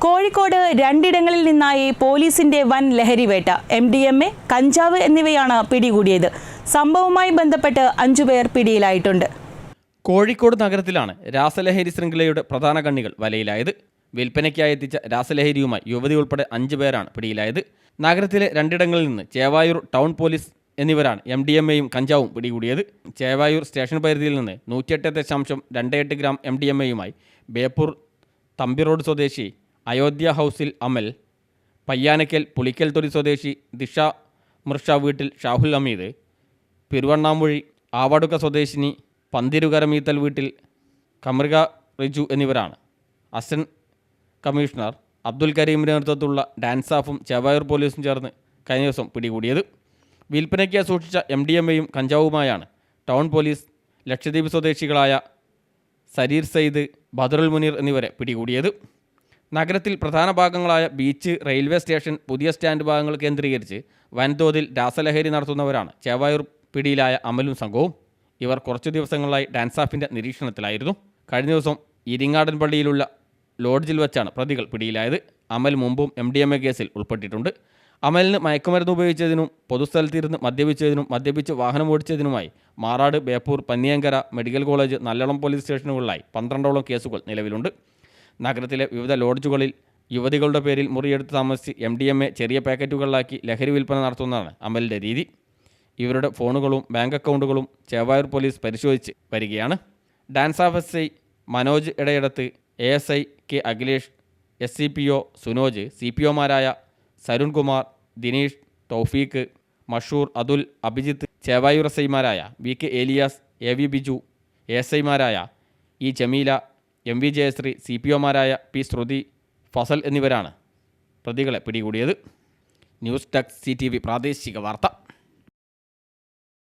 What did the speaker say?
കോഴിക്കോട് രണ്ടിടങ്ങളിൽ നിന്നായി പോലീസിന്റെ വൻ ലഹരിവേട്ട. MDMA, കഞ്ചാവ് എന്നിവയാണ് പിടികൂടിയത്. സംഭവവുമായി ബന്ധപ്പെട്ട് 5 പേർ പിടിയിലായിട്ടുണ്ട്. കോഴിക്കോട് നഗരത്തിലാണ് രാസലഹരി ശൃംഖലയുടെ പ്രധാന കണ്ണികൾ വലയിലായത്. വിൽപ്പനയ്ക്കായി എത്തിച്ച രാസലഹരിയുമായി യുവതി ഉൾപ്പെടെ 5 പേരാണ് പിടിയിലായത്. നഗരത്തിലെ രണ്ടിടങ്ങളിൽ നിന്ന് ചേവായൂർ ടൗൺ പോലീസ് എന്നിവരാണ് MDMAയും കഞ്ചാവും പിടികൂടിയത്. ചേവായൂർ സ്റ്റേഷൻ പരിധിയിൽ നിന്ന് 108.28 ഗ്രാം MDMAയുമായി ബേപ്പൂർ തമ്പി റോഡ് സ്വദേശി അയോധ്യ ഹൗസിൽ അമൽ, പയ്യാനക്കൽ പുളിക്കൽ തൊടി സ്വദേശി ദിഷ മൃഷ വീട്ടിൽ ഷാഹുൽ അമീദ്, പെരുവണ്ണാമൊഴി ആവാടുക സ്വദേശിനി പന്തിരുകരമീത്തൽ വീട്ടിൽ കമൃക റിജു എന്നിവരാണ് അസിസ്റ്റന്റ് കമ്മീഷണർ അബ്ദുൽ കരീമിൻ്റെ നേതൃത്വത്തിലുള്ള ഡാൻസാഫും ചേവായൂർ പോലീസും ചേർന്ന് കഴിഞ്ഞ ദിവസം പിടികൂടിയത്. വിൽപ്പനയ്ക്ക് സൂക്ഷിച്ച MDMAയും കഞ്ചാവുമായാണ് ടൗൺ പോലീസ് ലക്ഷദ്വീപ് സ്വദേശികളായ സരീർ സയ്യിദ്, ബദറുൽ മുനീർ എന്നിവരെ പിടികൂടിയത്. നഗരത്തിൽ പ്രധാന ഭാഗങ്ങളായ ബീച്ച്, റെയിൽവേ സ്റ്റേഷൻ, പുതിയ സ്റ്റാൻഡ് ഭാഗങ്ങൾ കേന്ദ്രീകരിച്ച് വൻതോതിൽ രാസലഹരി നടത്തുന്നവരാണ് ചേവായൂർ പിടിയിലായ അമലും സംഘവും. ഇവർ കുറച്ചു ദിവസങ്ങളായി ഡാൻസാഫിൻ്റെ നിരീക്ഷണത്തിലായിരുന്നു. കഴിഞ്ഞ ദിവസം ഇരിങ്ങാടൻ പള്ളിയിലുള്ള ലോഡ്ജിൽ വെച്ചാണ് പ്രതികൾ പിടിയിലായത്. അമൽ മുമ്പും MDMA കേസിൽ ഉൾപ്പെട്ടിട്ടുണ്ട്. അമലിന് മയക്കുമരുന്ന് ഉപയോഗിച്ചതിനും പൊതുസ്ഥലത്തിരുന്ന് മദ്യപിച്ചതിനും മദ്യപിച്ച് വാഹനം ഓടിച്ചതിനുമായി Marad, Beypore, Panniyankara, medical college, Nallalam police സ്റ്റേഷനുകളിലായി 12ഓളം കേസുകൾ നിലവിലുണ്ട്. നഗരത്തിലെ വിവിധ ലോഡ്ജുകളിൽ യുവതികളുടെ പേരിൽ മുറിയെടുത്ത് താമസിച്ച് MDMA ചെറിയ പാക്കറ്റുകളിലാക്കി ലഹരി വിൽപ്പന നടത്തുന്നതാണ് അമലിൻ്റെ രീതി. ഇവരുടെ ഫോണുകളും ബാങ്ക് അക്കൗണ്ടുകളും ചേവായൂർ പോലീസ് പരിശോധിച്ച് വരികയാണ്. DANSAF SI Manoj Edayidath, ASI K Akhilesh, SCPO Sunoj, CPOമാരായ സരുൺ കുമാർ, ദിനീഷ്, തൗഫീഖ്, മഷൂർ, അതുൽ, അഭിജിത്ത്, ചേവായൂർ SIമാരായ VK ഏലിയാസ്, AV ബിജു, ASIമാരായ E ജമീല, MV ജയശ്രീ, CPOമാരായ P ശ്രുതി, ഫസൽ എന്നിവരാണ് പ്രതികളെ പിടികൂടിയത്. ന്യൂസ് ഡെസ്ക് CTV പ്രാദേശിക വാർത്ത.